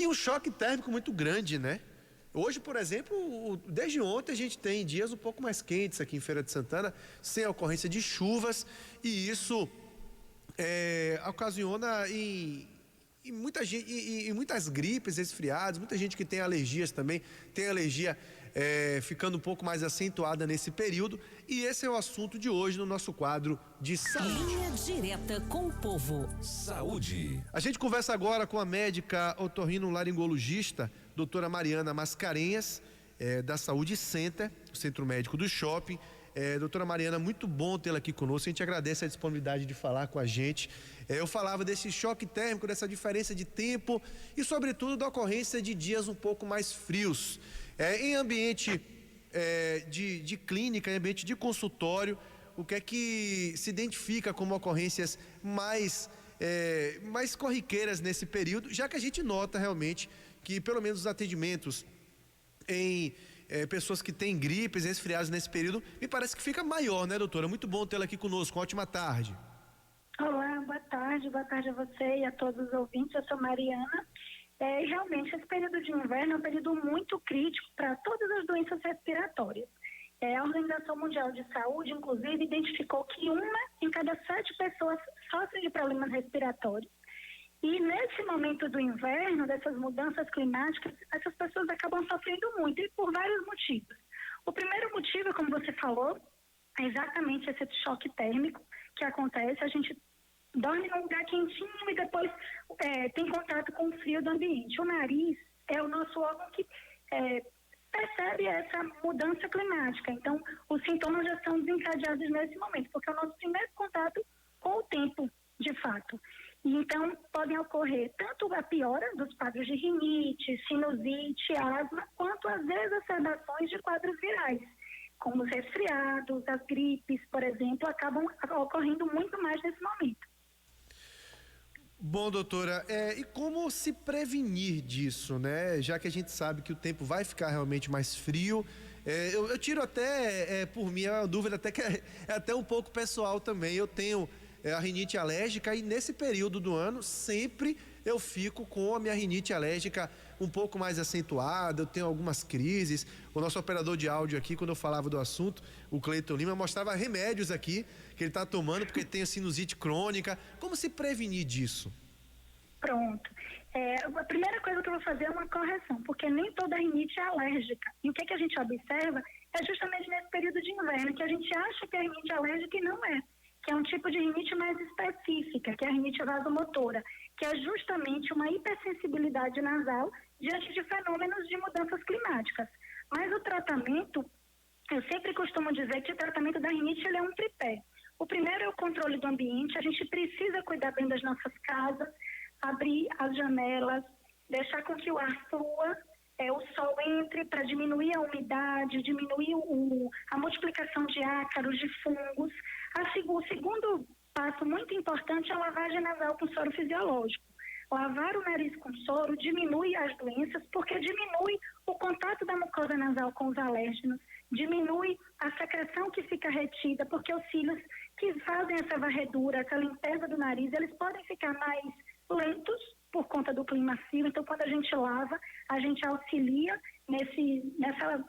e um choque térmico muito grande, né? Hoje, por exemplo, desde ontem a gente tem dias um pouco mais quentes aqui em Feira de Santana, sem ocorrência de chuvas, e isso ocasiona em muita gente, em muitas gripes, resfriados, muita gente que tem alergias também, tem alergia ficando um pouco mais acentuada nesse período, e esse é o assunto de hoje no nosso quadro de saúde. Linha Direta com o Povo. Saúde. A gente conversa agora com a médica otorrinolaringologista, doutora Mariana Mascarenhas, da Saúde Center, o Centro Médico do Shopping. Doutora Mariana, muito bom tê-la aqui conosco, a gente agradece a disponibilidade de falar com a gente. Eu falava desse choque térmico, dessa diferença de tempo e, sobretudo, da ocorrência de dias um pouco mais frios. Em ambiente de clínica, em ambiente de consultório, o que é que se identifica como ocorrências mais corriqueiras nesse período, já que a gente nota realmente que, pelo menos, os atendimentos em pessoas que têm gripes, resfriados nesse período, me parece que fica maior, né, doutora? Muito bom tê-la aqui conosco. Ótima tarde. Olá, boa tarde a você e a todos os ouvintes. Eu sou Mariana. Realmente, esse período de inverno é um período muito crítico para todas as doenças respiratórias. A Organização Mundial de Saúde, inclusive, identificou que 1 em cada 7 pessoas sofre de problemas respiratórios. E nesse momento do inverno, dessas mudanças climáticas, essas pessoas acabam sofrendo muito, e por vários motivos. O primeiro motivo, como você falou, é exatamente esse choque térmico que acontece. A gente dorme num lugar quentinho e depois tem contato com o frio do ambiente. O nariz é o nosso órgão que percebe essa mudança climática. Então, os sintomas já são desencadeados nesse momento, porque é o nosso primeiro contato com o tempo, de fato. E então, podem ocorrer tanto a piora dos quadros de rinite, sinusite, asma, quanto as exacerbações de quadros virais, como os resfriados, as gripes, por exemplo, acabam ocorrendo muito mais nesse momento. Bom, doutora, e como se prevenir disso, né? Já que a gente sabe que o tempo vai ficar realmente mais frio, eu tiro até, por mim, a dúvida até que é até um pouco pessoal também. Eu tenho a rinite alérgica e nesse período do ano sempre eu fico com a minha rinite alérgica um pouco mais acentuada, eu tenho algumas crises. O nosso operador de áudio aqui, quando eu falava do assunto, o Cleiton Lima, mostrava remédios aqui que ele está tomando porque tem a sinusite crônica. Como se prevenir disso? Pronto. A primeira coisa que eu vou fazer é uma correção, porque nem toda rinite é alérgica. E o que a gente observa é justamente nesse período de inverno que a gente acha que é rinite alérgica e não é. Que é um tipo de rinite mais específica, que é a rinite vasomotora, que é justamente uma hipersensibilidade nasal diante de fenômenos de mudanças climáticas. Mas o tratamento, eu sempre costumo dizer que o tratamento da rinite ele é um tripé. O primeiro é o controle do ambiente. A gente precisa cuidar bem das nossas casas, abrir as janelas, deixar com que o ar flua, o sol entre para diminuir a umidade, diminuir a multiplicação de ácaros, de fungos. O segundo passo muito importante é a lavagem nasal com soro fisiológico. Lavar o nariz com soro diminui as doenças, porque diminui o contato da mucosa nasal com os alérgenos, diminui a secreção que fica retida, porque os cílios que fazem essa varredura, essa limpeza do nariz, eles podem ficar mais lentos por conta do clima frio. Então, quando a gente lava, a gente auxilia nessa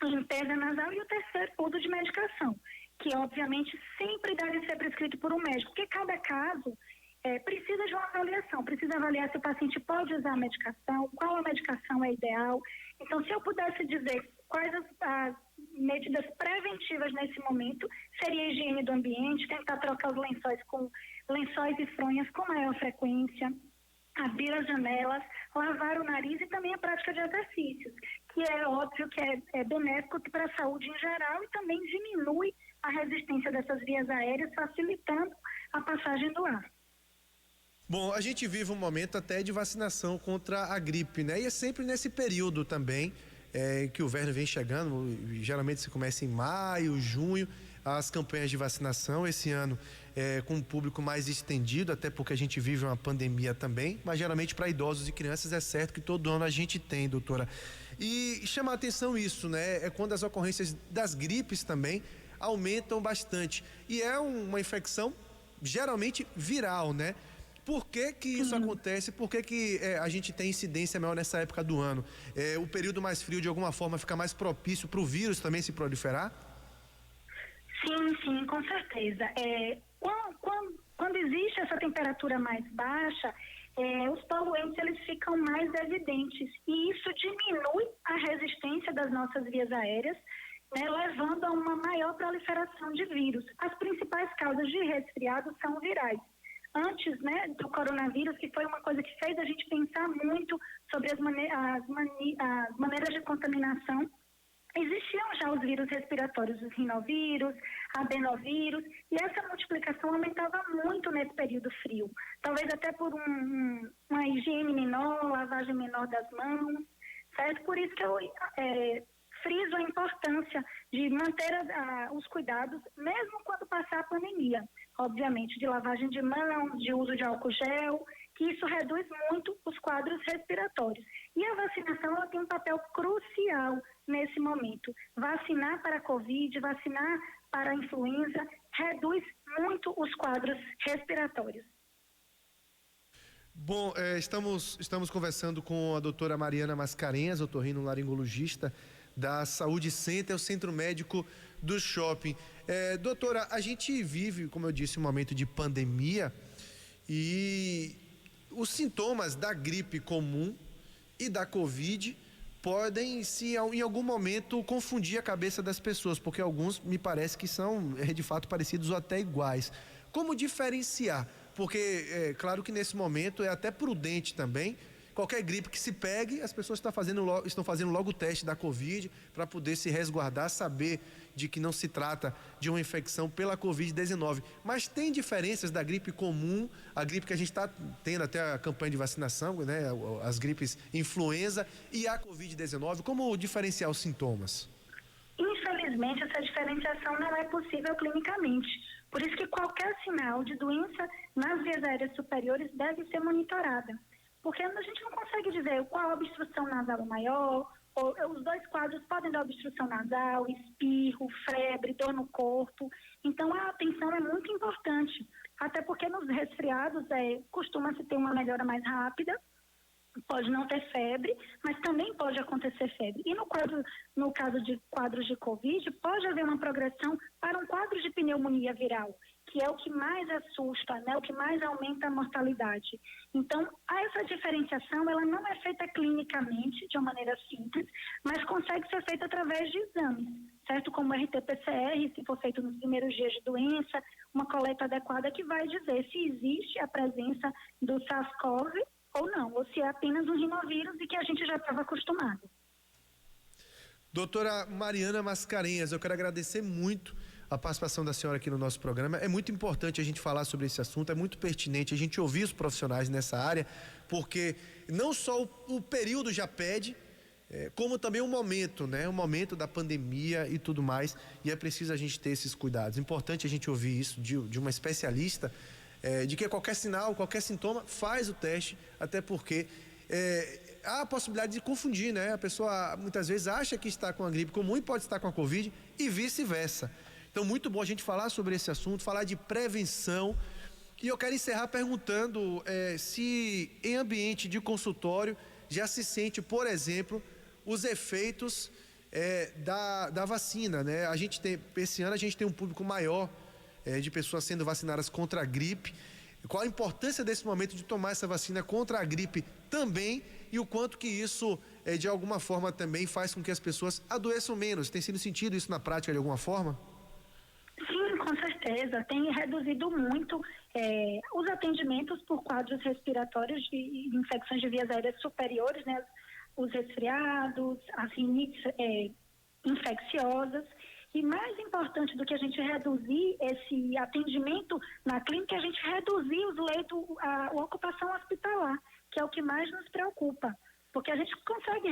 limpeza nasal. E o terceiro, uso de medicação, que obviamente sempre deve ser prescrito por um médico, porque cada caso precisa de uma avaliação, precisa avaliar se o paciente pode usar a medicação, qual a medicação é ideal. Então, se eu pudesse dizer quais as medidas preventivas nesse momento, seria a higiene do ambiente, tentar trocar os lençóis com lençóis e fronhas com maior frequência, abrir as janelas, lavar o nariz e também a prática de exercícios, que é óbvio que é benéfico para a saúde em geral e também diminui a resistência dessas vias aéreas, facilitando a passagem do ar. Bom, a gente vive um momento até de vacinação contra a gripe, né? E é sempre nesse período também que o inverno vem chegando, geralmente se começa em maio, junho, as campanhas de vacinação, esse ano com um público mais estendido, até porque a gente vive uma pandemia também, mas geralmente para idosos e crianças é certo que todo ano a gente tem, doutora. E chama a atenção isso, né? É quando as ocorrências das gripes também aumentam bastante. E é uma infecção geralmente viral, né? Por que que isso acontece? Por que que a gente tem incidência maior nessa época do ano? O período mais frio, de alguma forma, fica mais propício para o vírus também se proliferar? Sim, com certeza. Quando existe essa temperatura mais baixa, os poluentes eles ficam mais evidentes e isso diminui a resistência das nossas vias aéreas, né, levando a uma maior proliferação de vírus. As principais causas de resfriado são virais. Antes, né, do coronavírus, que foi uma coisa que fez a gente pensar muito sobre as maneiras de contaminação, existiam já os vírus respiratórios, os rinovírus, adenovírus, e essa multiplicação aumentava muito nesse período frio. Talvez até por uma higiene menor, lavagem menor das mãos, certo? Por isso que eu friso a importância de manter os cuidados, mesmo quando passar a pandemia. Obviamente, de lavagem de mãos, de uso de álcool gel, que isso reduz muito os quadros respiratórios. E a vacinação ela tem um papel crucial nesse momento. Vacinar para a Covid, vacinar para a influenza, reduz muito os quadros respiratórios. Bom, estamos conversando com a doutora Mariana Mascarenhas, otorrinolaringologista da Saúde Center, o Centro Médico do Shopping. Doutora, a gente vive, como eu disse, um momento de pandemia e os sintomas da gripe comum e da Covid podem, em algum momento, confundir a cabeça das pessoas, porque alguns me parece que são, de fato, parecidos ou até iguais. Como diferenciar? Porque, claro que nesse momento é até prudente também, qualquer gripe que se pegue, as pessoas estão fazendo logo o teste da Covid para poder se resguardar, saber de que não se trata de uma infecção pela Covid-19. Mas tem diferenças da gripe comum, a gripe que a gente está tendo até a campanha de vacinação, né, as gripes influenza e a Covid-19, como diferenciar os sintomas? Infelizmente, essa diferenciação não é possível clinicamente. Por isso que qualquer sinal de doença nas vias aéreas superiores deve ser monitorada. Porque a gente não consegue dizer qual a obstrução nasal maior, ou os dois quadros podem dar obstrução nasal, espirro, febre, dor no corpo. Então, a atenção é muito importante, até porque nos resfriados costuma-se ter uma melhora mais rápida, pode não ter febre, mas também pode acontecer febre. E no caso de quadros de Covid, pode haver uma progressão para um quadro de pneumonia viral, que é o que mais assusta, né, o que mais aumenta a mortalidade. Então, essa diferenciação ela não é feita clinicamente, de uma maneira simples, mas consegue ser feita através de exames, certo? Como o RT-PCR, se for feito nos primeiros dias de doença, uma coleta adequada que vai dizer se existe a presença do SARS-CoV ou não, ou se é apenas um rinovírus e que a gente já estava acostumado. Doutora Mariana Mascarenhas, eu quero agradecer muito a participação da senhora aqui no nosso programa. É muito importante a gente falar sobre esse assunto, é muito pertinente a gente ouvir os profissionais nessa área, porque não só o período já pede, como também o momento, né? O momento da pandemia e tudo mais, e é preciso a gente ter esses cuidados. Importante a gente ouvir isso de uma especialista, de que qualquer sinal, qualquer sintoma, faz o teste, até porque há a possibilidade de confundir, né? A pessoa muitas vezes acha que está com a gripe comum e pode estar com a Covid e vice-versa. Então, muito bom a gente falar sobre esse assunto, falar de prevenção. E eu quero encerrar perguntando se em ambiente de consultório já se sente, por exemplo, os efeitos da vacina, né? Esse ano a gente tem um público maior de pessoas sendo vacinadas contra a gripe. Qual a importância desse momento de tomar essa vacina contra a gripe também e o quanto que isso, de alguma forma, também faz com que as pessoas adoeçam menos? Tem sido sentido isso na prática de alguma forma? Sim, com certeza. Tem reduzido muito os atendimentos por quadros respiratórios de infecções de vias aéreas superiores, né? Os resfriados, as rinites infecciosas. E mais importante do que a gente reduzir esse atendimento na clínica, é a gente reduzir os leitos, a ocupação hospitalar, que é o que mais nos preocupa. Porque a gente consegue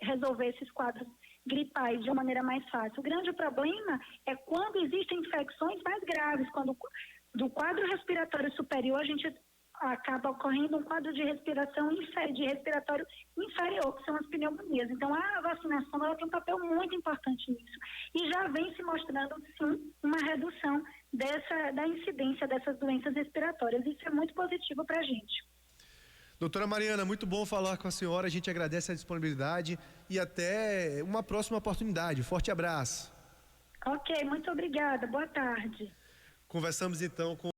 resolver esses quadros gripais de uma maneira mais fácil. O grande problema é quando existem infecções mais graves, quando do quadro respiratório superior a gente acaba ocorrendo um quadro de respiratório inferior, que são as pneumonias. Então, a vacinação ela tem um papel muito importante nisso. E já vem se mostrando, sim, uma redução da incidência dessas doenças respiratórias. Isso é muito positivo para a gente. Doutora Mariana, muito bom falar com a senhora, a gente agradece a disponibilidade e até uma próxima oportunidade. Forte abraço. Ok, muito obrigada. Boa tarde. Conversamos então com